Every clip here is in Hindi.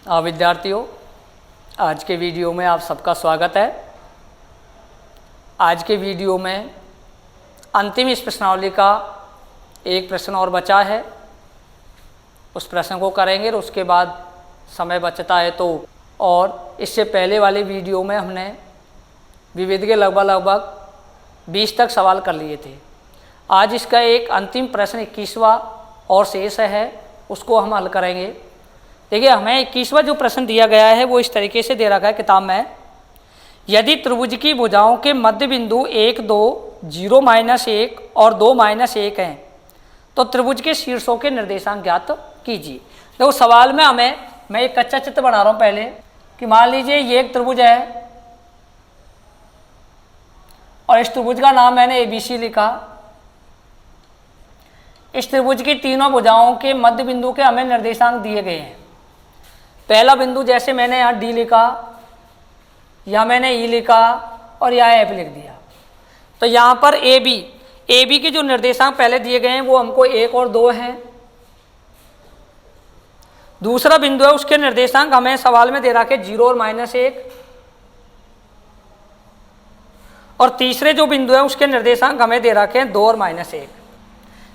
विद्यार्थियों, आज के वीडियो में आप सबका स्वागत है। आज के वीडियो में अंतिम इस प्रश्नावली का एक प्रश्न और बचा है, उस प्रश्न को करेंगे और उसके बाद समय बचता है तो। और इससे पहले वाले वीडियो में हमने विविध के लगभग 20 तक सवाल कर लिए थे। आज इसका एक अंतिम प्रश्न 21वां और शेष है, उसको हम हल करेंगे। देखिए, हमें 21वां जो प्रश्न दिया गया है वो इस तरीके से दे रखा है किताब में। यदि त्रिभुज की भुजाओं के मध्य बिंदु 1, 2, 0, -1 और 2, -1 हैं तो त्रिभुज के शीर्षों के निर्देशांक ज्ञात कीजिए। देखो, सवाल में मैं एक कच्चा चित्र बना रहा हूँ पहले कि मान लीजिए ये एक त्रिभुज है और इस त्रिभुज का नाम मैंने ABC लिखा। इस त्रिभुज की तीनों भुजाओं के मध्य बिंदु के हमें निर्देशांक दिए गए हैं। पहला बिंदु जैसे मैंने यहाँ D लिखा, यहाँ मैंने E लिखा और यहाँ F लिख दिया। तो यहाँ पर AB के जो निर्देशांक पहले दिए गए हैं वो हमको 1 और 2 हैं। दूसरा बिंदु है, उसके निर्देशांक हमें सवाल में दे रखे 0 और -1। और तीसरे जो बिंदु है उसके निर्देशांक हमें दे रखे हैं 2 और -1।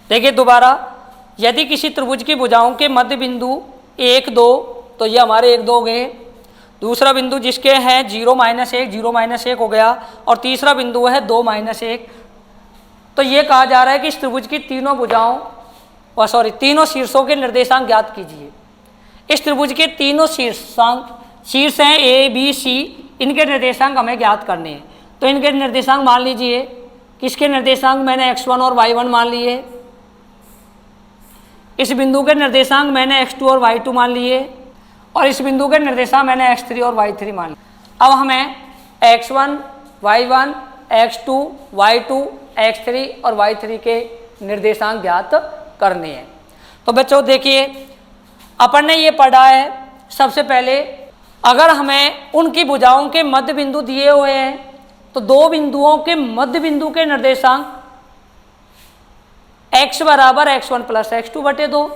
देखिए दोबारा, यदि किसी त्रिभुज की भुजाओं के मध्य बिंदु 1, 2 तो ये हमारे 1, 2 हो गए। दूसरा बिंदु जिसके हैं 0, -1, 0, -1 हो गया। और तीसरा बिंदु है 2, -1। तो ये कहा जा रहा है कि इस त्रिभुज की तीनों शीर्षों के निर्देशांक ज्ञात कीजिए। इस त्रिभुज के तीनों शीर्ष हैं A, B, C, इनके निर्देशांक हमें ज्ञात करने हैं। तो इनके निर्देशांक मान लीजिए, किसके निर्देशांक मैंने x1 और y1 मान लिए। इस बिंदु के निर्देशांक मैंने x2 और y2 मान लिए और इस बिंदु के निर्देशांक मैंने x3 और y3 मान लिए। अब हमें x1, y1, x2, y2, x3 और y3 के निर्देशांक ज्ञात करने हैं। तो बच्चों देखिए, अपन ने ये पढ़ा है सबसे पहले, अगर हमें उनकी भुजाओं के मध्य बिंदु दिए हुए हैं तो दो बिंदुओं के मध्य बिंदु के निर्देशांक x बराबर x1 प्लस x2 बटे 2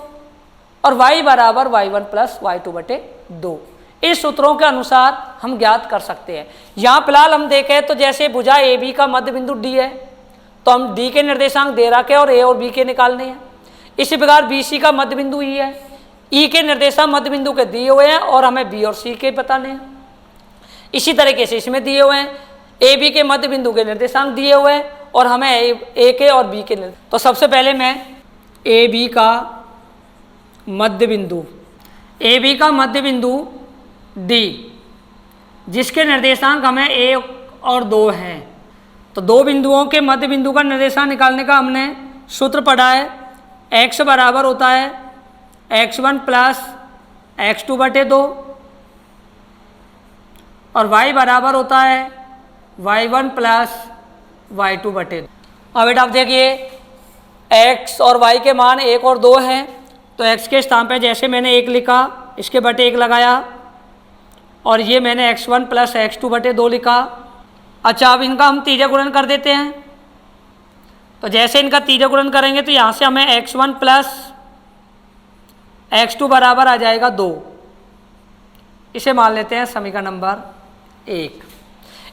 और y बराबर y1 प्लस y2 बटे 2। इस सूत्रों के अनुसार हम ज्ञात कर सकते हैं। यहाँ फिलहाल हम देखें तो जैसे भुजा AB का मध्य बिंदु D है तो हम D के निर्देशांक दे रखे और A और B के निकालने हैं। इसी प्रकार BC का मध्य बिंदु E है, E के निर्देशांक मध्य बिंदु के दिए हुए हैं और हमें B और C के बताने हैं। इसी तरीके से इसमें दिए हुए हैं, AB के मध्य बिंदु के निर्देशांक दिए हुए हैं और हमें A के और B के निर्देशांक। तो सबसे पहले मैं AB का मध्य बिंदु D, जिसके निर्देशांक हमें 1 और 2 हैं। तो दो बिंदुओं के मध्य बिंदु का निर्देशांक निकालने का हमने सूत्र पढ़ा है। x बराबर होता है x1 प्लस x2 बटे 2 और y बराबर होता है y1 प्लस y2 बटे 2। अब बेटा आप देखिए, x और y के मान 1 और 2 हैं तो x के स्थान पे जैसे मैंने 1 लिखा, इसके बटे 1 लगाया और ये मैंने x1 प्लस x2 बटे 2 लिखा। अच्छा, अब इनका हम तीजा गुणन कर देते हैं। तो जैसे इनका तीजा गुणन करेंगे तो यहाँ से हमें x1 प्लस x2 बराबर आ जाएगा 2। इसे मान लेते हैं समीकरण नंबर 1।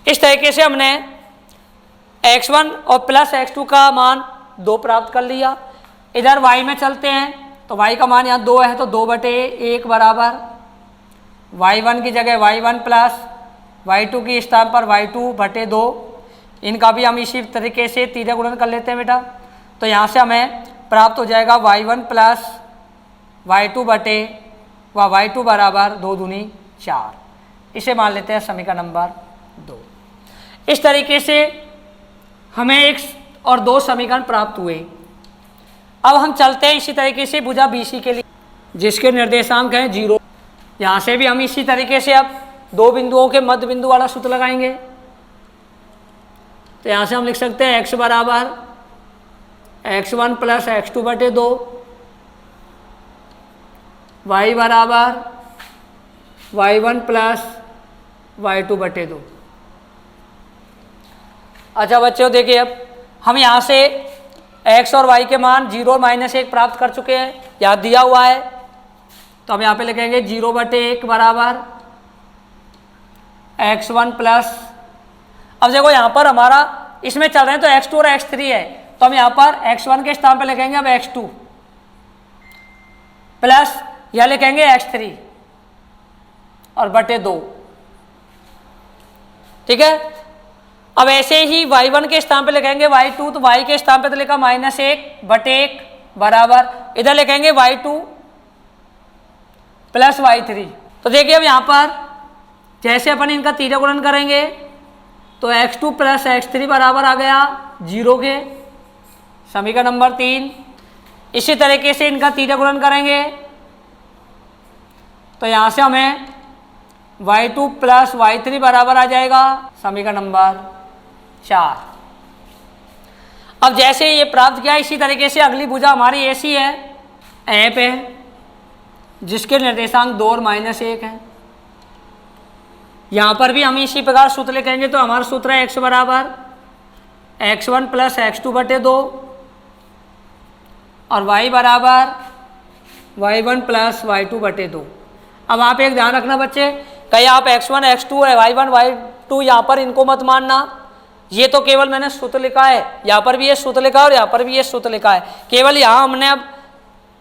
इस तरीके से हमने x1 और प्लस x2 का मान 2 प्राप्त कर लिया। इधर y में चलते हैं तो y का मान यहाँ 2 है तो 2 बटे 1 बराबर y1 की जगह y1 प्लस y2 की स्थान पर y2 बटे 2। इनका भी हम इसी तरीके से तीजा गुणन कर लेते हैं बेटा। तो यहाँ से हमें प्राप्त हो जाएगा y1 प्लस y2 बटे y2 बराबर 2 दूनी 4। इसे मान लेते हैं समीकरण नंबर 2। इस तरीके से हमें 1 और 2 समीकरण प्राप्त हुए। अब हम चलते हैं इसी तरीके से भुजा BC के लिए, जिसके निर्देशांक हैं 0। यहाँ से भी हम इसी तरीके से अब दो बिंदुओं के मध्य बिंदु वाला सूत्र लगाएंगे। तो यहाँ से हम लिख सकते हैं x बराबर x1 प्लस x2 बटे 2, y बराबर y1 प्लस y2 बटे 2। अच्छा बच्चों देखिए, अब हम यहाँ से x और y के मान 0 और -1 प्राप्त कर चुके हैं, यहाँ दिया हुआ है। तो हम यहाँ पे लिखेंगे 0/1 बराबर x1 प्लस, अब देखो यहाँ पर हमारा इसमें चल रहे हैं तो x2 और x3 है, तो हम यहाँ पर x1 के स्थान पे लिखेंगे अब x2 प्लस या लिखेंगे x3 और बटे 2। ठीक है, अब ऐसे ही y1 के स्थान पे लिखेंगे y2, तो y के स्थान पे तो लिखा -1/1 बराबर, इधर लिखेंगे y2 प्लस y3। तो देखिए अब यहाँ पर जैसे अपन इनका तीजा गुणन करेंगे तो x2 प्लस x3 बराबर आ गया 0 के, समीकरण नंबर 3। इसी तरीके से इनका तीजा गुणन करेंगे तो यहाँ से हमें y2 प्लस y3 बराबर आ जाएगा समीकरण नंबर 4। अब जैसे ये प्राप्त किया इसी तरीके से अगली भुजा हमारी ऐसी है, ऐप है जिसके निर्देशांक 2 और -1 है। यहाँ पर भी हम इसी प्रकार सूत्र लिखेंगे तो हमारा सूत्र है x बराबर x1 प्लस x2 बटे 2 और y बराबर y1 प्लस y2 बटे 2। अब आप एक ध्यान रखना बच्चे, कहीं आप x1 x2 y1 y2 यहाँ पर इनको मत मानना, ये तो केवल मैंने सूत्र लिखा है, यहाँ पर भी ये सूत्र लिखा है और यहाँ पर भी ये सूत्र लिखा है, केवल यहाँ हमने अब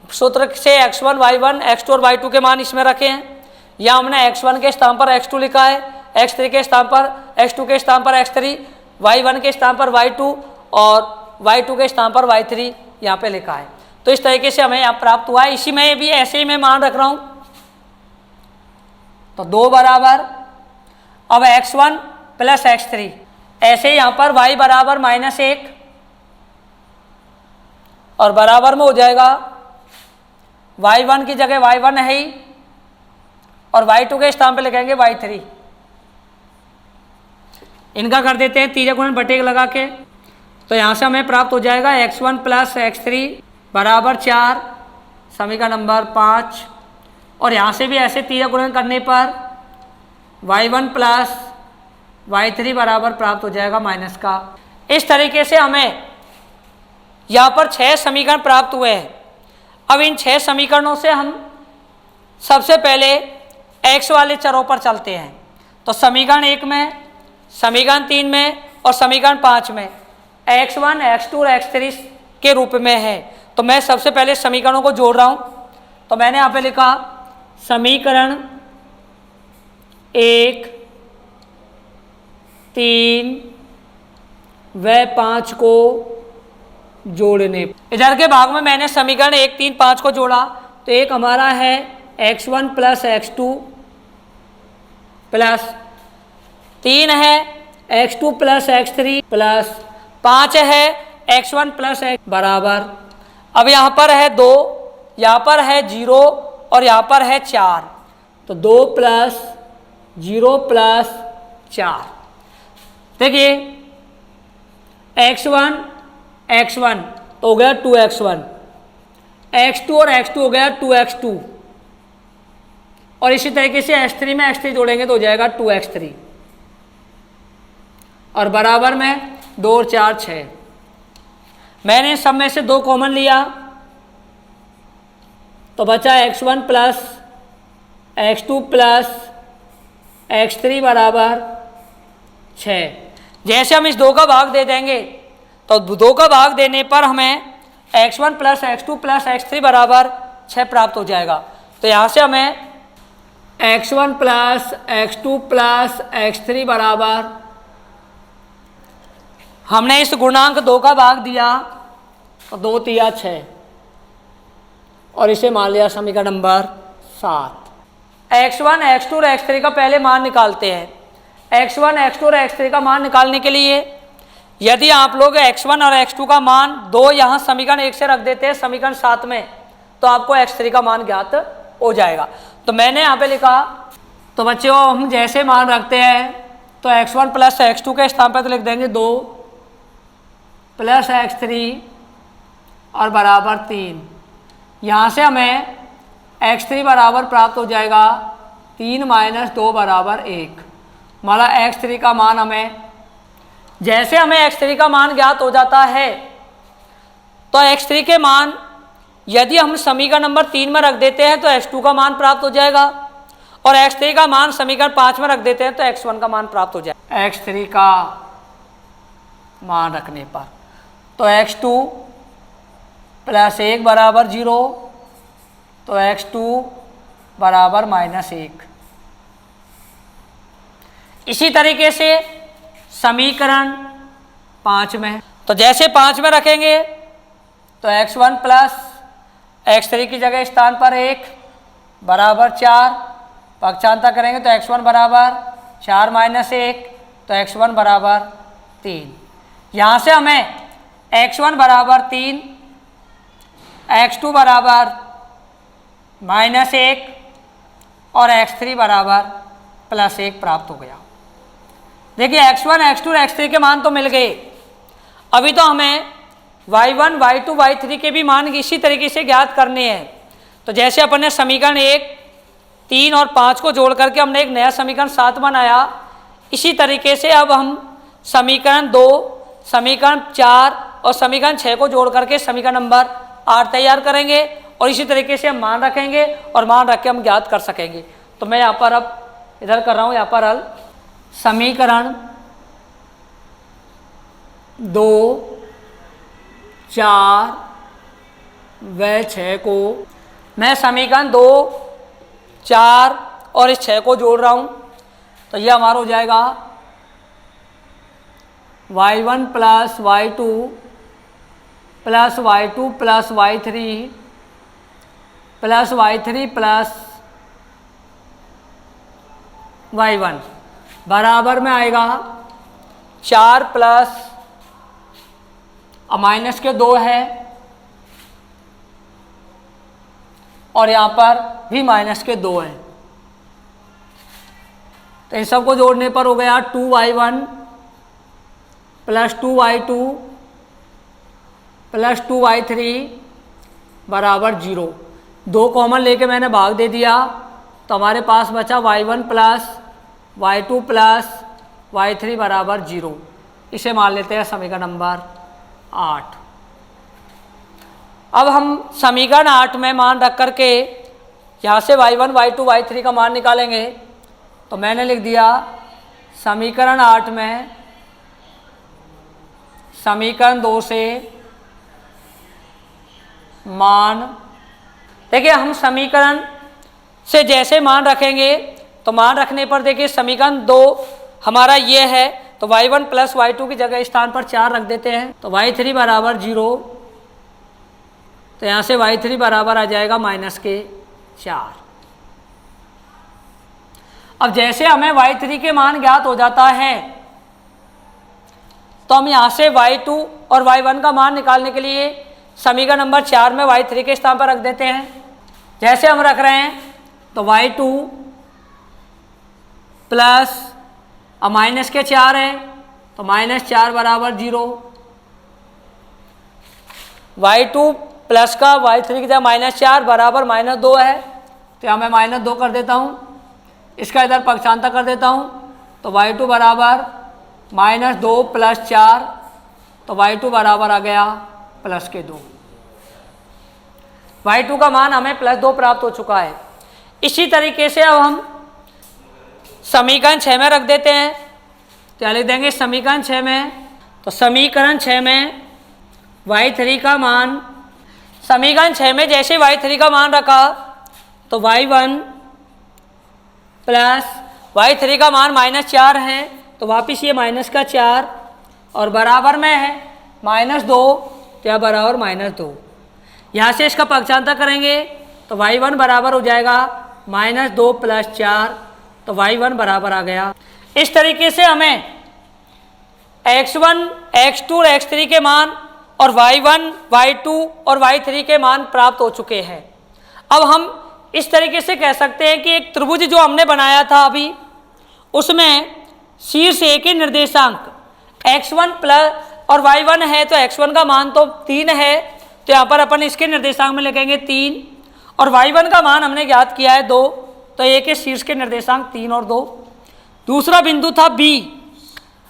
सूत्र से x1 y1 x2 और y2 के मान इसमें रखे हैं। या हमने x1 के स्थान पर x2 लिखा है, x3 के स्थान पर x2 के स्थान पर x3, y1 के स्थान पर y2 और y2 के स्थान पर y3 यहाँ पे लिखा है। तो इस तरीके से हमें यहाँ प्राप्त हुआ है। इसी में भी ऐसे ही मैं मान रख रहा हूँ, तो 2 बराबर अब x1 प्लस x3, ऐसे ही यहाँ पर y बराबर -1 और बराबर में हो जाएगा y1 की जगह y1 है ही और y2 के स्थान पे लिखेंगे y3। इनका कर देते हैं तीजा गुणन बटे लगा के, तो यहाँ से हमें प्राप्त हो जाएगा x1 प्लस x3 बराबर 4, समीकरण नंबर 5। और यहाँ से भी ऐसे तीजा गुणन करने पर y1 प्लस y3 बराबर प्राप्त हो जाएगा माइनस का। इस तरीके से हमें यहाँ पर 6 समीकरण प्राप्त हुए हैं। अब इन 6 समीकरणों से हम सबसे पहले x वाले चरों पर चलते हैं। तो समीकरण 1 में, समीकरण 3 में और समीकरण 5 में x1 x2 और x3 के रूप में है। तो मैं सबसे पहले समीकरणों को जोड़ रहा हूँ। तो मैंने यहाँ पे लिखा समीकरण 1, 3 व 5 को जोड़ने, इधर के भाग में मैंने समीकरण 1, 3, 5 को जोड़ा। तो एक हमारा है x1 प्लस x2 प्लस 3 है x2 प्लस x3 प्लस 5 है x1 प्लस x बराबर, अब यहाँ पर है 2, यहाँ पर है 0 और यहाँ पर है 4, तो 2 प्लस 0 प्लस 4। देखिए x1 तो हो गया 2x1, x2 और x2 हो गया 2x2 और इसी तरीके से x3 में x3 जोड़ेंगे तो हो जाएगा 2x3 और बराबर में 2 और 4 6। मैंने सब में से 2 कॉमन लिया तो बचा x1 plus x2 plus x3 बराबर 6। जैसे हम इस 2 का भाग दे देंगे तो 2 का भाग देने पर हमें x1 plus x2 plus x3 बराबर 6 प्राप्त हो जाएगा। तो यहाँ से हमें x1 plus x2 plus x3 बराबर, हमने इस गुणांक 2 का भाग दिया तो 2 तिया 6 और इसे मान लिया समीकरण नंबर 7। x1 x2 और x3 का पहले मान निकालते हैं। x1 x2 और x3 का मान निकालने के लिए यदि आप लोग x1 और x2 का मान 2 यहाँ समीकरण 1 से रख देते हैं समीकरण 7 में, तो आपको x3 का मान ज्ञात हो जाएगा। तो मैंने यहाँ पे लिखा, तो बच्चों हम जैसे मान रखते हैं तो x1 प्लस x2 के स्थान पर तो लिख देंगे 2 प्लस x3 और बराबर 3। यहाँ से हमें x3 बराबर प्राप्त हो जाएगा 3 माइनस 2 बराबर 1। हमारा x3 का मान हमें, जैसे हमें x3 का मान ज्ञात हो जाता है तो x3 के मान यदि हम समीकरण नंबर 3 में रख देते हैं तो x2 का मान प्राप्त हो जाएगा, और x3 का मान समीकरण 5 में रख देते हैं तो x1 का मान प्राप्त हो जाएगा। x3 का मान रखने पर तो x2 प्लस 1 बराबर 0, तो x2 बराबर -1। इसी तरीके से समीकरण 5 में, तो जैसे 5 में रखेंगे तो x1 प्लस x3 की जगह स्थान पर 1 बराबर 4, पक्षांतर करेंगे तो x1 बराबर 4 - 1, तो x1 बराबर 3। यहाँ से हमें x1 बराबर 3, x2 बराबर -1 और x3 बराबर +1 प्राप्त हो गया। देखिए x1, x2 और x3 के मान तो मिल गए। अभी तो हमें y1, y2, y3 के भी मान इसी तरीके से ज्ञात करने हैं। तो जैसे अपन ने समीकरण 1, 3 और 5 को जोड़ करके हमने एक नया समीकरण 7 बनाया, इसी तरीके से अब हम समीकरण 2, समीकरण 4 और समीकरण 6 को जोड़ करके समीकरण नंबर 8 तैयार करेंगे, और इसी तरीके से हम मान रखेंगे और मान रख के हम ज्ञात कर सकेंगे। तो मैं यहाँ पर अब इधर कर रहा हूँ, यहाँ पर हल समीकरण 2, 4 व 6 को मैं समीकरण 2, 4 और इस 6 को जोड़ रहा हूँ। तो यह हमारा हो जाएगा y1 plus y2 plus y2 plus y3 plus y3 plus y1 बराबर में आएगा 4 प्लस माइनस के 2 है, और यहाँ पर भी माइनस के 2 है। तो इन सबको जोड़ने पर हो गया 2y1 plus 2y2 plus 2y3 बराबर 0। 2 कॉमन लेके मैंने भाग दे दिया, तो हमारे पास बचा y1 plus y2 plus y3 बराबर 0। इसे मान लेते हैं समीकरण नंबर 8। अब हम समीकरण 8 में मान रख करके यहाँ से y1, y2, y3 का मान निकालेंगे। तो मैंने लिख दिया समीकरण 8 में समीकरण 2 से मान, देखिए हम समीकरण से जैसे मान रखेंगे तो मान रखने पर देखिए समीकरण 2 हमारा ये है, तो y1 प्लस y2 की जगह स्थान पर 4 रख देते हैं, तो y3 बराबर 0। तो यहाँ से y3 बराबर आ जाएगा -4। अब जैसे हमें y3 के मान ज्ञात हो जाता है, तो हम यहाँ से y2 और y1 का मान निकालने के लिए समीकरण नंबर 4 में y3 के स्थान पर रख देते हैं। जैसे हम रख रहे हैं तो y2 प्लस माइनस के 4 है, तो -4 बराबर 0। y2 प्लस का y3 की जगह -4 बराबर -2 है, तो यहाँ मैं -2 कर देता हूँ, इसका इधर पक्षांतर कर देता हूँ। तो y2 बराबर -2 प्लस 4, तो y2 बराबर आ गया +2। y2 का मान हमें +2 प्राप्त हो चुका है। इसी तरीके से अब हम समीकरण 6 में रख देते हैं। तो लिख देंगे समीकरण 6 में, तो समीकरण 6 में y3 का मान, समीकरण 6 में जैसे y3 का मान रखा तो y1 प्लस y3 का मान -4 है, तो वापिस ये -4 और बराबर में है -2, क्या बराबर -2। यहाँ से इसका पक्षांतर करेंगे तो y1 बराबर हो जाएगा -2 प्लस 4, तो y1 बराबर आ गया। इस तरीके से हमें x1, x2 और x3 के मान और y1, y2 और y3 के मान प्राप्त हो चुके हैं। अब हम इस तरीके से कह सकते हैं कि एक त्रिभुज जो हमने बनाया था अभी, उसमें शीर्ष A के निर्देशांक x1 प्लस और y1 है, तो x1 का मान तो 3 है, तो यहाँ पर अपन इसके निर्देशांक में लिखेंगे 3, और y1 का मान हमने ज्ञात किया है 2, तो A के शीर्ष के निर्देशांक 3 और 2। दूसरा बिंदु था B।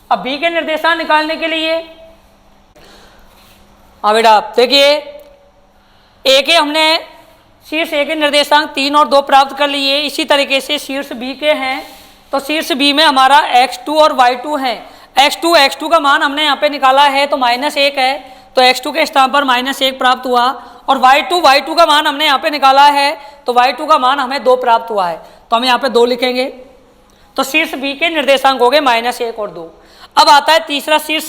अब B के निर्देशांक निकालने के लिए अब बेटा देखिए ए के हमने शीर्ष ए के निर्देशांक 3 और 2 प्राप्त कर लिए। इसी तरीके से शीर्ष बी के हैं, तो शीर्ष बी में हमारा x2 और y2 है। x2 का मान हमने यहाँ पे निकाला है तो -1 है, तो x2 के स्थान पर -1 प्राप्त हुआ। और y2 का मान हमने यहाँ पे निकाला है तो y2 का मान हमें 2 प्राप्त हुआ है, तो हम यहाँ पे 2 लिखेंगे। तो शीर्ष बी के निर्देशांक हो गए -1 और 2। अब आता है तीसरा शीर्ष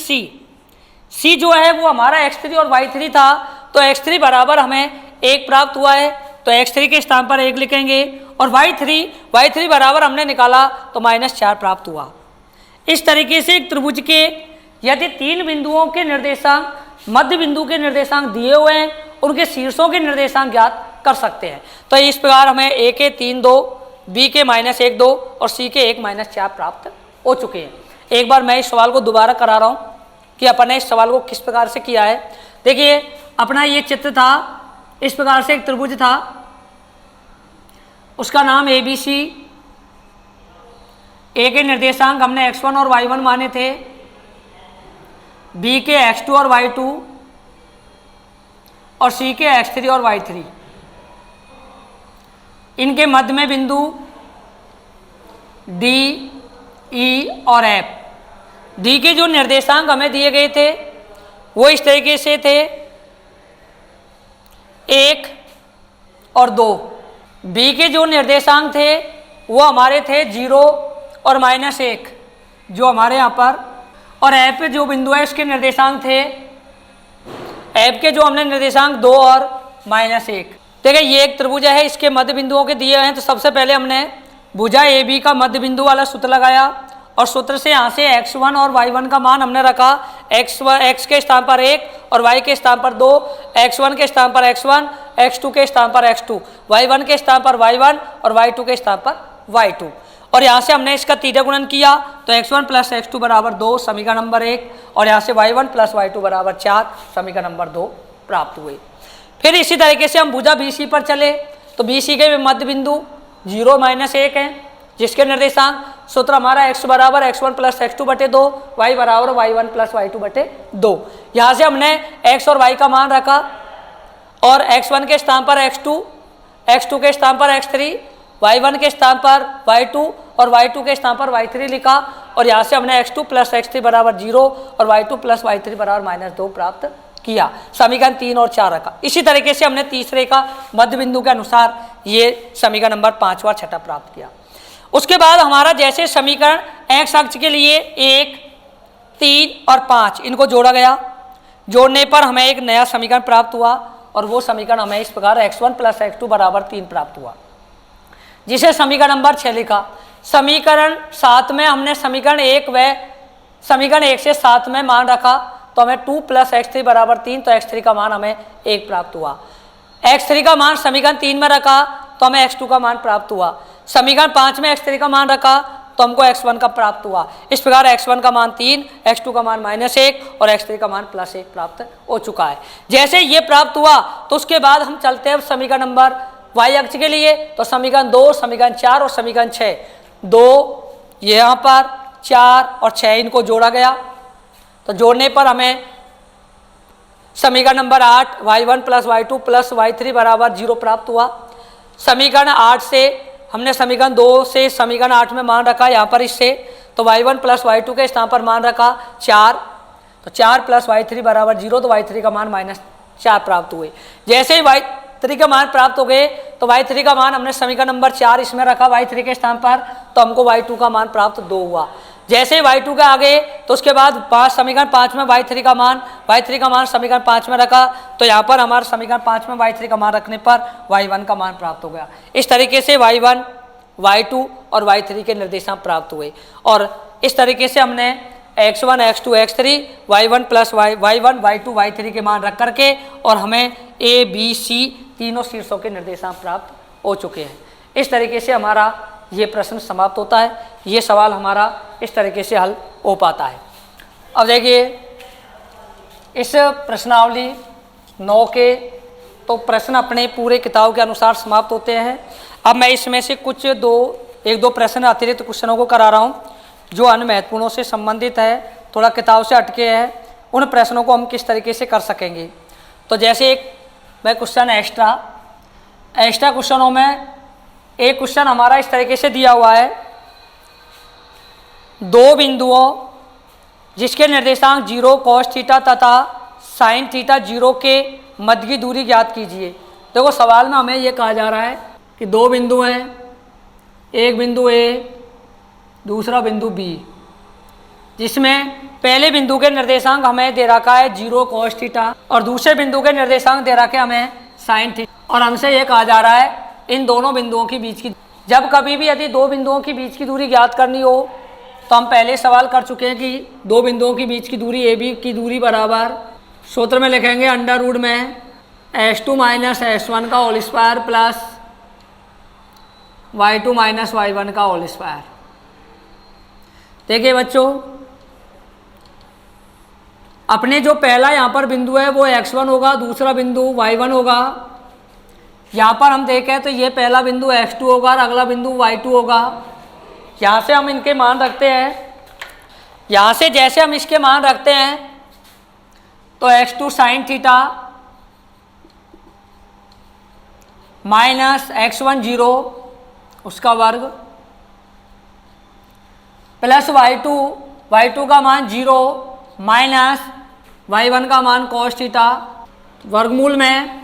सी जो है वो हमारा x3 और y3 था, तो x3 बराबर हमें 1 प्राप्त हुआ है, तो x3 के स्थान पर 1 लिखेंगे। और y3 बराबर हमने निकाला तो -4 प्राप्त हुआ। इस तरीके से एक त्रिभुज के यदि 3 बिंदुओं के निर्देशांक, मध्य बिंदु के निर्देशांक दिए हुए हैं, उनके शीर्षों के निर्देशांक ज्ञात कर सकते हैं। तो इस प्रकार हमें a के 3, 2, b के -1, 2 और c के 1, -4 प्राप्त हो चुके हैं। एक बार मैं इस सवाल को दोबारा करा रहा हूँ कि अपन ने इस सवाल को किस प्रकार से किया है। देखिए अपना ये चित्र था, इस प्रकार से एक त्रिभुज था, उसका नाम ABC। ए के निर्देशांक हमने x1 और y1 माने थे, b के x2 और y2 और c के x3 और y3। इनके मध्य में बिंदु D, E और F। डी के जो निर्देशांक हमें दिए गए थे वो इस तरीके से थे 1 और 2। बी के जो निर्देशांक थे वो हमारे थे 0 और -1 जो हमारे यहाँ पर। और एफ पे जो बिंदु है उसके निर्देशांक थे, एफ के जो हमने निर्देशांक 2 और -1। देखिए ये एक त्रिभुज है, इसके मध्य बिंदुओं के दिए हैं। तो सबसे पहले हमने भुजा ए बी का मध्य बिंदु वाला सूत्र लगाया और सूत्र से यहाँ से x1 और y1 का मान हमने रखा। x के स्थान पर 1 और y के स्थान पर 2, x1 के स्थान पर x1, x2 के स्थान पर x2, y1 के स्थान पर y1 और y2 के स्थान पर y2। और यहाँ से हमने इसका तीजा गुणन किया तो x1 + x2 बराबर 2 समीकरण नंबर 1, और यहाँ से y1 + y2 बराबर 4 समीकरण नंबर 2 प्राप्त हुए। फिर इसी तरीके से हम भुजा BC पर चले तो BC के मध्य बिंदु 0 -1 है, जिसके निर्देशांक सूत्र हमारा x बराबर x1 + x2 बटे 2, y बराबर y1 + y2 बटे 2। यहाँ से हमने x और y का मान रखा और x1 के स्थान पर x2, x2 के स्थान पर x3, y1 के स्थान पर y2 और y2 के स्थान पर y3 लिखा। और यहाँ से हमने x2 + x3 बराबर 0 और y2 + y3 बराबर -2 प्राप्त किया। समीकरण 3 और 4 रखा। इसी तरीके से हमने तीसरे का मध्य बिंदु के अनुसार ये समीकरण नंबर 5 और 6 प्राप्त किया। उसके बाद हमारा जैसे समीकरण x अक्ष के लिए 1, 3 और 5 इनको जोड़ा गया, जोड़ने पर हमें एक नया समीकरण प्राप्त हुआ और वो समीकरण हमें इस प्रकार x1 + x2 बराबर 3 प्राप्त हुआ, जिसे समीकरण नंबर 6 लिखा। समीकरण 7 में हमने समीकरण 1 व समीकरण 1 से 7 में मान रखा तो हमें 2 + x3 बराबर 3, तो x3 का मान हमें 1 प्राप्त हुआ। x3 का मान समीकरण 3 में रखा तो हमें x2 का मान प्राप्त हुआ। समीकरण 5 में x3 का मान रखा तो हमको x1 का प्राप्त हुआ। इस प्रकार x1 का मान 3, x2 का मान -1 और x3 का मान +1 प्राप्त हो चुका है। जैसे ये प्राप्त हुआ तो उसके बाद हम चलते हैं समीकरण नंबर y अक्ष के लिए। तो समीकरण 2, समीकरण 4 और समीकरण 6, 2 यहाँ पर 4 और 6 इनको जोड़ा गया, तो जोड़ने पर हमें समीकरण नंबर 8 y1 + y2 + y3 बराबर 0 प्राप्त हुआ। समीकरण 8 से हमने समीकरण 2 से समीकरण 8 में मान रखा यहाँ पर इससे, तो y1 + y2 के स्थान पर मान रखा 4, तो 4 + y3 बराबर 0, तो y3 का मान -4 प्राप्त हुए। जैसे ही y3 का मान प्राप्त हो गए तो y3 का मान हमने समीकरण नंबर 4 इसमें रखा y3 के स्थान पर, तो हमको y2 का मान प्राप्त 2 हुआ। जैसे ही y2 का आगे तो उसके बाद समीकरण 5 में y3 का मान समीकरण 5 में रखा, तो यहाँ पर हमारे समीकरण 5 में y3 का मान रखने पर y1 का मान प्राप्त हो गया। इस तरीके से y1, y2 और y3 के निर्देशांक प्राप्त हुए। और इस तरीके से हमने x1, x2, x3, y1 + y1, y2, y3 के मान रख करके और हमें a, b, c तीनों शीर्षों के निर्देशांक प्राप्त हो चुके हैं। इस तरीके से हमारा ये प्रश्न समाप्त होता है। ये सवाल हमारा इस तरीके से हल हो पाता है। अब देखिए इस प्रश्नावली 9 के तो प्रश्न अपने पूरे किताब के अनुसार समाप्त होते हैं। अब मैं इसमें से कुछ एक दो प्रश्न अतिरिक्त क्वेश्चनों को करा रहा हूँ जो अन्य महत्वपूर्णों से संबंधित है, थोड़ा किताब से हटके है। उन प्रश्नों को हम किस तरीके से कर सकेंगे। तो जैसे एक वह क्वेश्चन एक्स्ट्रा क्वेश्चनों में एक क्वेश्चन हमारा इस तरीके से दिया हुआ है, दो बिंदुओं जिसके निर्देशांक 0 cos थीटा तथा sin थीटा 0 के मध्य की दूरी ज्ञात कीजिए। देखो सवाल में हमें ये कहा जा रहा है कि दो बिंदु हैं, एक बिंदु A दूसरा बिंदु B, जिसमें पहले बिंदु के निर्देशांक हमें दे रखा है 0 cos थीटा और दूसरे बिंदु के निर्देशांक दे रखे हमें sin थीटा, और हमसे ये कहा जा रहा है इन दोनों बिंदुओं के बीच की, जब कभी भी यदि दो बिंदुओं के बीच की दूरी ज्ञात करनी हो तो हम पहले सवाल कर चुके हैं कि दो बिंदुओं के बीच की दूरी AB की दूरी बराबर सूत्र में लिखेंगे अंडर रूट में S2 माइनस S1 का whole square plus Y2 minus Y1 का होल स्क्वायर। देखिए बच्चों, अपने जो पहला यहाँ पर बिंदु है वो x1 होगा, दूसरा बिंदु y1 होगा। यहाँ पर हम देखें तो ये पहला बिंदु x2 होगा और अगला बिंदु y2 होगा। यहाँ से हम इनके मान रखते हैं, यहाँ से जैसे हम इसके मान रखते हैं तो x2 sin theta minus x1 0 उसका वर्ग प्लस y2 का मान 0 माइनस y1 का मान cos थीटा, वर्गमूल में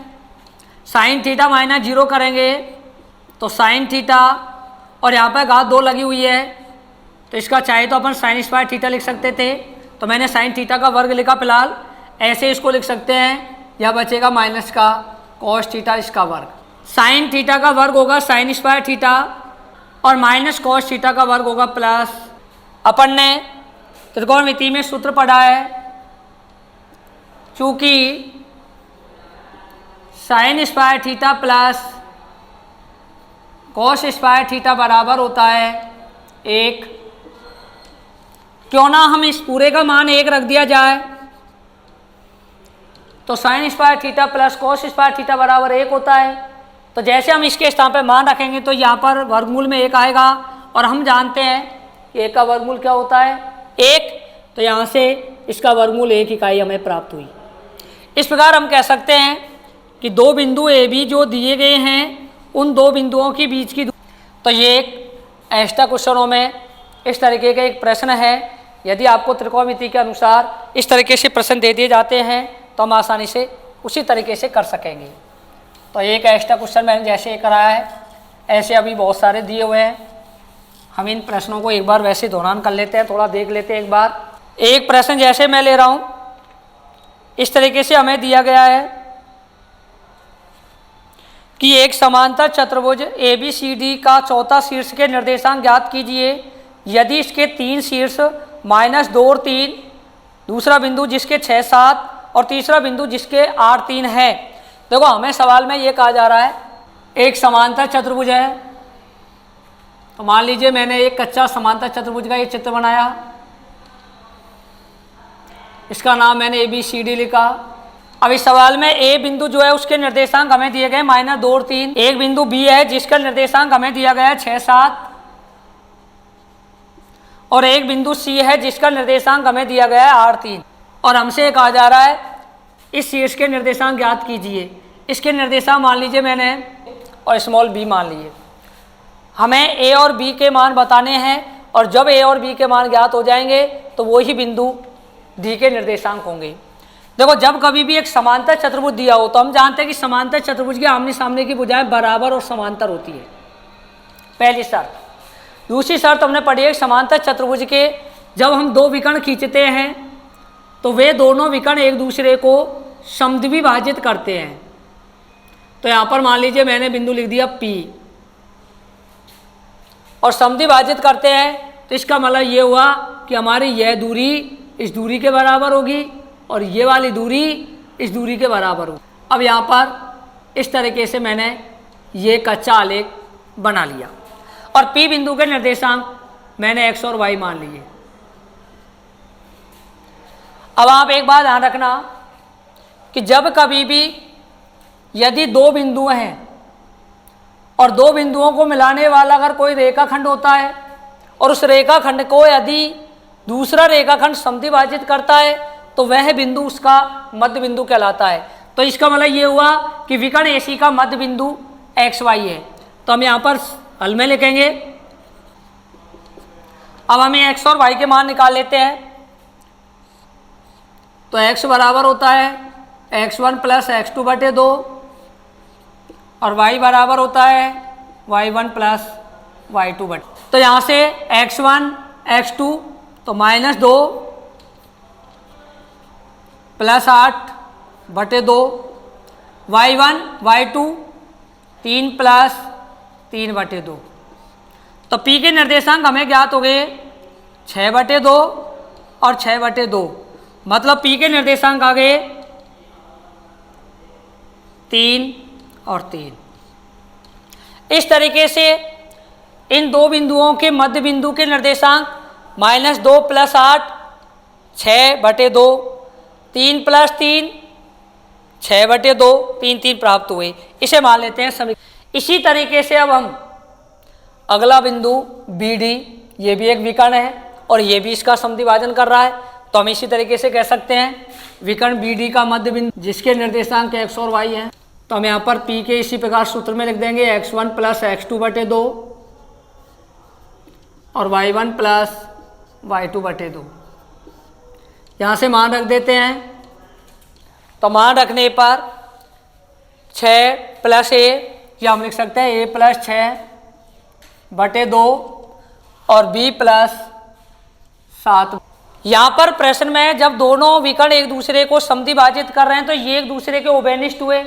sin थीटा माइनस 0 करेंगे तो sin थीटा, और यहाँ पर घात 2 लगी हुई है तो इसका चाहे तो अपन sin स्क्वायर थीटा लिख सकते थे, तो मैंने sin थीटा का वर्ग लिखा। फिलहाल ऐसे इसको लिख सकते हैं, यह बचेगा माइनस का cos थीटा इसका वर्ग। sin थीटा का वर्ग होगा sin स्क्वायर थीटा और माइनस cos थीटा का वर्ग होगा प्लस, अपन ने त्रिकोणमिति में सूत्र पढ़ा है, चूंकि sin square theta plus cos square theta बराबर होता है 1, क्यों ना हम इस पूरे का मान 1 रख दिया जाए, तो sin square theta plus cos square theta बराबर 1 होता है। तो जैसे हम इसके स्थान पर मान रखेंगे तो यहाँ पर वर्गमूल में 1 आएगा, और हम जानते हैं कि 1 का वर्गमूल क्या होता है 1, तो यहाँ से इसका वर्गमूल 1 इकाई हमें प्राप्त हुई। इस प्रकार हम कह सकते हैं कि दो बिंदु AB जो दिए गए हैं उन दो बिंदुओं के बीच की, तो ये एक एक्स्ट्रा क्वेश्चनों में इस तरीके का एक प्रश्न है। यदि आपको त्रिकोणमिति के अनुसार इस तरीके से प्रश्न दे दिए जाते हैं तो हम आसानी से उसी तरीके से कर सकेंगे। तो एक एक्स्ट्रा क्वेश्चन मैंने जैसे कराया है, ऐसे अभी बहुत सारे दिए हुए हैं। हम इन प्रश्नों को एक बार वैसे दोहरान कर लेते हैं, थोड़ा देख लेते हैं एक बार। एक प्रश्न जैसे मैं ले रहा हूँ, इस तरीके से हमें दिया गया है कि एक समांतर चतुर्भुज ABCD का चौथा शीर्ष के निर्देशांक ज्ञात कीजिए यदि इसके 3 शीर्ष -2 और 3, दूसरा बिंदु जिसके 6 7 और तीसरा बिंदु जिसके 8 3 है। देखो हमें सवाल में ये कहा जा रहा है एक समांतर चतुर्भुज है, तो मान लीजिए मैंने एक कच्चा समांतर चतुर्भुज का ये चित्र बनाया, इसका नाम मैंने ABCD लिखा। अब इस सवाल में A बिंदु जो है उसके निर्देशांक हमें दिए गए -2 और 3, एक बिंदु B है जिसका निर्देशांक हमें दिया गया है 6 7, और एक बिंदु C है जिसका निर्देशांक हमें दिया गया है 8 3, और हमसे ये कहा जा रहा है इस शीर्ष के निर्देशांक ज्ञात कीजिए। इसके निर्देशांक मान लीजिए मैंने और स्मॉल b मान लिए। हमें A और B के मान बताने हैं, और जब A और B के मान ज्ञात हो जाएंगे तो वही बिंदु D के निर्देशांक होंगे। देखो जब कभी भी एक समांतर चतुर्भुज दिया हो तो हम जानते हैं कि समांतर चतुर्भुज के आमने सामने की भुजाएं बराबर और समांतर होती है, पहली शर्त। दूसरी शर्त हमने पढ़ी है समांतर चतुर्भुज के जब हम दो विकर्ण खींचते हैं तो वे दोनों विकर्ण एक दूसरे को समद्विभाजित करते हैं। तो यहाँ पर मान लीजिए मैंने बिंदु लिख दिया P, और समद्विभाजित करते हैं तो इसका मतलब ये हुआ कि हमारी यह दूरी इस दूरी के बराबर होगी और ये वाली दूरी इस दूरी के बराबर होगी। अब यहाँ पर इस तरीके से मैंने ये कच्चा आलेख बना लिया, और P बिंदु के निर्देशांक मैंने x और y मान लिए। अब आप एक बात ध्यान रखना कि जब कभी भी यदि दो बिंदु हैं और दो बिंदुओं को मिलाने वाला अगर कोई रेखाखंड होता है और उस रेखाखंड को यदि दूसरा रेखाखंड समद्विभाजित करता है तो वह बिंदु उसका मध्य बिंदु कहलाता है। तो इसका मतलब ये हुआ कि विकर्ण एसी का मध्य बिंदु एक्स वाई है। तो हम यहाँ पर हल में लिखेंगे। अब हमें एक्स और वाई के मान निकाल लेते हैं। तो एक्स बराबर होता है x1 प्लस x2 बटे 2 और y बराबर होता है y1 प्लस y2 बटे। तो यहाँ से x1 x2 तो -2 प्लस 8 बटे 2, y1 y2 3 प्लस 3 बटे 2। तो P के निर्देशांक हमें ज्ञात हो गए 6 बटे 2 और 6 बटे 2, मतलब P के निर्देशांक आ गए 3 और 3। इस तरीके से इन दो बिंदुओं के मध्य बिंदु के निर्देशांक -2 प्लस 8 6 बटे 2, 3 प्लस 3 6 बटे 2, 3 3 प्राप्त हुए। इसे मान लेते हैं समीकरण। इसी तरीके से अब हम अगला बिंदु बी डी, ये भी एक विकर्ण है और ये भी इसका समद्विभाजन कर रहा है, तो हम इसी तरीके से कह सकते हैं विकर्ण बी डी का मध्य बिंदु जिसके निर्देशांक एक्स और वाई हैं। तो हम यहाँ पर पी के इसी प्रकार सूत्र में लिख देंगे x1 प्लस x2 बटे 2 और y1 प्लस y2 बटे 2। यहाँ से मान रख देते हैं। तो मान रखने पर 6 प्लस a, या हम लिख सकते हैं a प्लस 6 बटे 2 और b प्लस 7। यहाँ पर प्रश्न में जब दोनों विकर्ण एक दूसरे को समद्विभाजित कर रहे हैं तो ये एक दूसरे के उभयनिष्ठ हुए,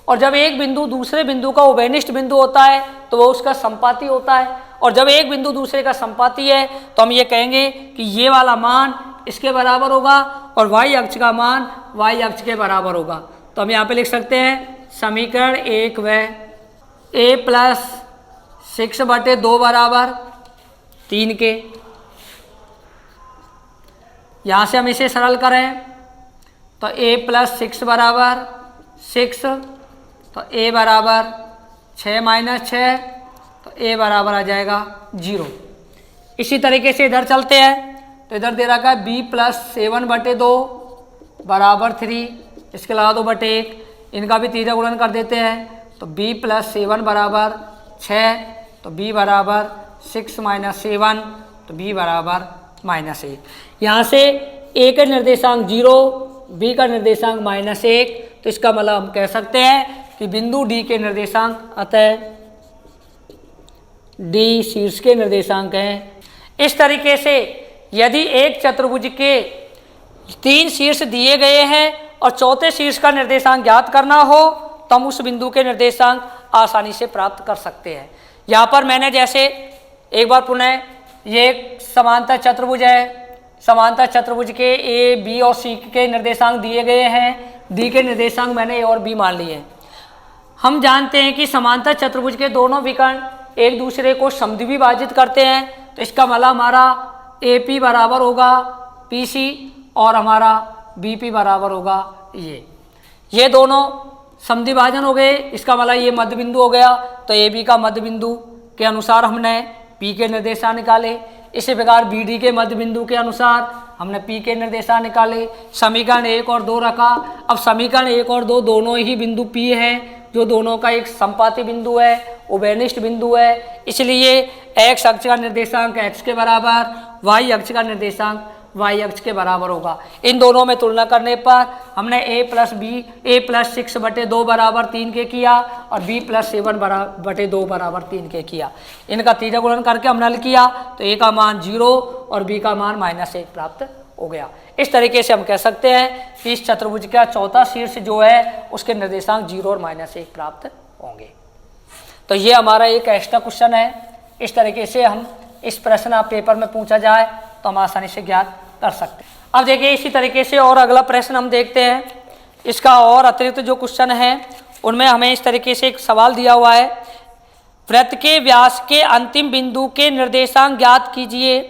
और जब एक बिंदु दूसरे बिंदु का उभयनिष्ठ बिंदु होता है तो वो उसका संपाती होता है, और जब एक बिंदु दूसरे का संपाती है तो हम ये कहेंगे कि ये वाला मान इसके बराबर होगा और y अक्ष का मान y अक्ष के बराबर होगा। तो हम यहाँ पे लिख सकते हैं समीकरण 1 व a प्लस 6 बटे 2 बराबर 3 के। यहाँ से हम इसे सरल करें तो a प्लस 6 बराबर 6, तो a बराबर 6 माइनस 6, तो a बराबर आ जाएगा 0। इसी तरीके से इधर चलते हैं। तो इधर दे रखा है b प्लस 7 बटे 2 बराबर 3, इसके अलावा 2 बटे 1, इनका भी तीसरा गुणन कर देते हैं। तो b प्लस 7 बराबर 6, तो b बराबर 6 माइनस 7, तो b बराबर -1। यहाँ से a का निर्देशांक 0, b का निर्देशांक -1, तो इसका मतलब हम कह सकते हैं कि बिंदु D के निर्देशांक अतः D शीर्ष के निर्देशांक हैं। इस तरीके से यदि एक चतुर्भुज के 3 शीर्ष दिए गए हैं और चौथे शीर्ष का निर्देशांक ज्ञात करना हो तो हम उस बिंदु के निर्देशांक आसानी से प्राप्त कर सकते हैं। यहाँ पर मैंने जैसे एक बार पुनः ये एक समांतर चतुर्भुज है, समांतर चतुर्भुज के ए बी और सी के निर्देशांक दिए गए हैं, डी के निर्देशांक मैंने ए और बी मान लिए हैं। हम जानते हैं कि समांतर चतुर्भुज के दोनों विकर्ण एक दूसरे को समद्विभाजित करते हैं, तो इसका मतलब हमारा ए पी बराबर होगा पी सी और हमारा बी पी बराबर होगा ये दोनों समद्विभाजन हो गए। इसका मतलब ये मध्य बिंदु हो गया, तो ए बी का मध्य बिंदु के अनुसार हमने पी के निर्देशांक निकाले। इसी प्रकार बी डी के मध्य बिंदु के अनुसार हमने पी के निर्देशांक निकाले। समीकरण 1 और 2 रखा। अब समीकरण 1 और 2 दोनों ही बिंदु पी हैं, जो दोनों का एक संपाती बिंदु है, उभयनिष्ठ बिंदु है, इसलिए एक्स अक्ष का निर्देशांक एक्स के बराबर, वाई अक्ष का निर्देशांक वाई अक्ष के बराबर होगा। इन दोनों में तुलना करने पर हमने a प्लस 6 बटे 2 बराबर 3 के किया और b प्लस 7 बटे 2 बराबर 3 के किया। इनका तीसरा गुणन करके हमने हल किया तो a का मान 0 और b का मान -1 प्राप्त हो गया। इस तरीके से हम कह सकते हैं कि इस चतुर्भुज का चौथा शीर्ष जो है उसके निर्देशांक 0 और -1 प्राप्त होंगे। तो ये हमारा एक एक्स्ट्रा क्वेश्चन है। इस तरीके से हम इस प्रश्न आप पेपर में पूछा जाए तो हम आसानी से ज्ञात कर सकते हैं। अब देखिए इसी तरीके से और अगला प्रश्न हम देखते हैं। इसका और अतिरिक्त जो क्वेश्चन है उनमें हमें इस तरीके से एक सवाल दिया हुआ है, वृत्त के व्यास के अंतिम बिंदु के निर्देशांक ज्ञात कीजिए।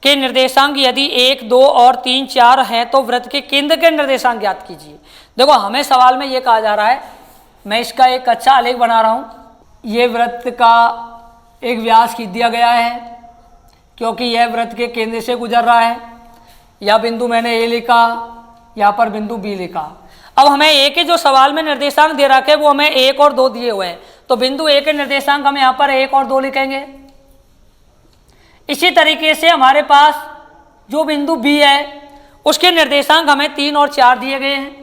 के निर्देशांक यदि 1, 2 और 3, 4 हैं तो वृत्त के केंद्र के निर्देशांक ज्ञात कीजिए। देखो हमें सवाल में ये कहा जा रहा है, मैं इसका एक अच्छा आलेख बना रहा हूँ। ये वृत्त का एक व्यास खींच दिया गया है क्योंकि यह वृत्त के केंद्र से गुजर रहा है। यह बिंदु मैंने ए लिखा, यहाँ पर बिंदु बी लिखा। अब हमें ए के जो सवाल में निर्देशांक दे रखे वो हमें 1 और 2 दिए हुए हैं, तो बिंदु ए के निर्देशांक हम यहाँ पर 1 और 2 लिखेंगे। इसी तरीके से हमारे पास जो बिंदु बी है उसके निर्देशांक हमें 3 और 4 दिए गए हैं,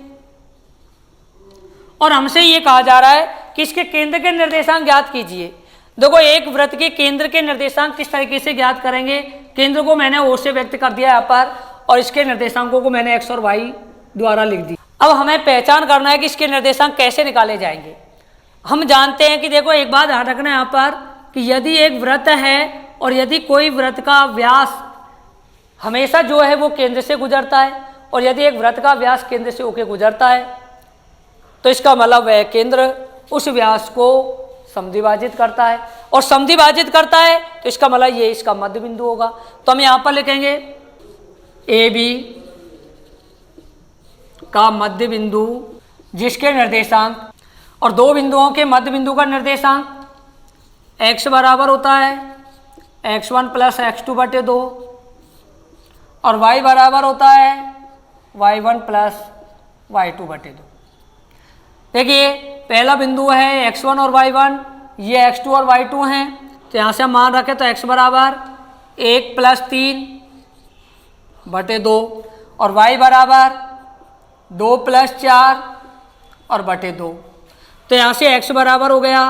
और हमसे ये कहा जा रहा है कि इसके केंद्र के निर्देशांक ज्ञात कीजिए। देखो, एक वृत्त के केंद्र के निर्देशांक किस तरीके से ज्ञात करेंगे, केंद्र को मैंने ओ से व्यक्त कर दिया यहाँ पर, और इसके निर्देशांकों को मैंने एक्स और वाई द्वारा लिख दी। अब हमें पहचान करना है कि इसके निर्देशांक कैसे निकाले जाएंगे। हम जानते हैं कि देखो, एक बात ध्यान रखना है यहाँ पर कि यदि एक वृत्त है और यदि कोई वृत्त का व्यास हमेशा जो है वो केंद्र से गुजरता है, और यदि एक वृत्त का व्यास केंद्र से होकर गुजरता है, तो इसका मतलब वह केंद्र उस व्यास को समद्विभाजित करता है, और समद्विभाजित करता है तो इसका मतलब ये इसका मध्य बिंदु होगा। तो हम यहाँ पर लिखेंगे ए बी का मध्य बिंदु जिसके निर्देशांक, और दो बिंदुओं के मध्य बिंदु का निर्देशांक x बराबर होता है x1 प्लस x2 बटे 2, और y बराबर होता है y1 प्लस y2 बटे 2। देखिए, पहला बिंदु है x1 और y1, ये x2 और y2 हैं, तो यहाँ से हम मान रखें तो x बराबर 1 प्लस 3 बटे 2, और y बराबर 2 प्लस 4 और बटे 2। तो यहाँ से x बराबर हो गया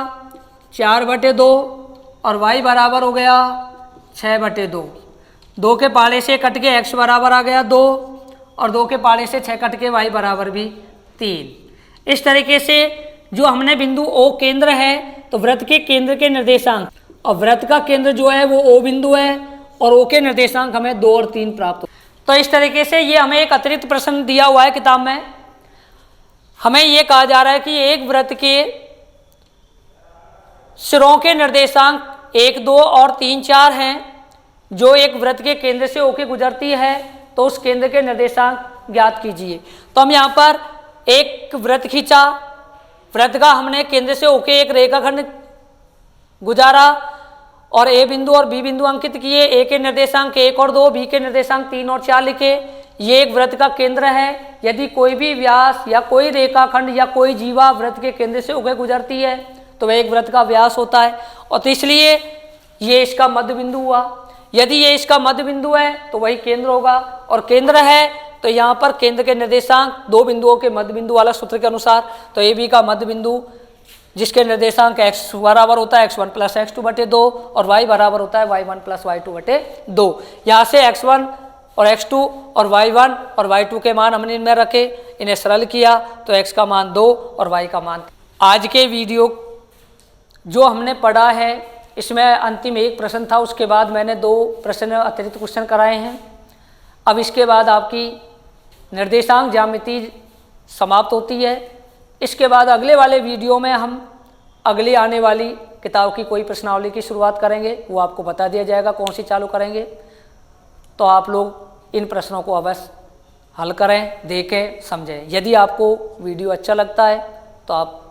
4 बटे 2 और y बराबर हो गया 6 बटे 2। 2 के पाले से कट के x बराबर आ गया 2, और 2 के पाले से 6 कट के y बराबर भी 3। इस तरीके से जो हमने बिंदु O केंद्र है, तो वृत्त के केंद्र के निर्देशांक, और वृत्त का केंद्र जो है वो O बिंदु है, और O के निर्देशांक हमें 2 और 3 प्राप्त हो। तो इस तरीके से ये हमें एक अतिरिक्त प्रश्न दिया हुआ है किताब में। हमें ये कहा जा रहा है कि एक वृत्त के सिरों के निर्देशांक 1, 2 और 3, 4 हैं, जो एक वृत्त के केंद्र से होकर गुजरती है, तो उस केंद्र के निर्देशांक ज्ञात कीजिए। तो हम यहाँ पर एक वृत्त खींचा, वृत्त का हमने केंद्र से होकर एक रेखाखंड गुजारा, और ए बिंदु और बी बिंदु अंकित किए। ए के निर्देशांक 1 और 2, बी के निर्देशांक 3 और 4 लिखे। ये एक वृत्त का केंद्र है। यदि कोई भी व्यास या कोई रेखाखंड या कोई जीवा वृत्त के केंद्र से होकर गुजरती है, तो वह एक वृत्त का व्यास होता है, और तो इसलिए ये इसका मध्य बिंदु हुआ। यदि ये इसका मध्य बिंदु है तो वही केंद्र होगा, और केंद्र है तो यहाँ पर केंद्र के निर्देशांक दो बिंदुओं के मध्य बिंदु वाला सूत्र के अनुसार, तो ए बी का मध्य बिंदु जिसके निर्देशांक x बराबर होता है x1 प्लस x2 बटे 2, और y बराबर होता है y1 प्लस y2 बटे 2। यहाँ से x1 और x2 और y1 और y2 के मान हमने इनमें रखे, इन्हें सरल किया तो x का मान 2 और y का मान। आज के वीडियो जो हमने पढ़ा है इसमें अंतिम एक प्रश्न था, उसके बाद मैंने 2 प्रश्न अतिरिक्त क्वेश्चन कराए हैं। अब इसके बाद आपकी निर्देशांक ज्यामिति समाप्त होती है। इसके बाद अगले वाले वीडियो में हम अगली आने वाली किताब की कोई प्रश्नावली की शुरुआत करेंगे, वो आपको बता दिया जाएगा कौन सी चालू करेंगे। तो आप लोग इन प्रश्नों को अवश्य हल करें, देखें, समझें। यदि आपको वीडियो अच्छा लगता है तो आप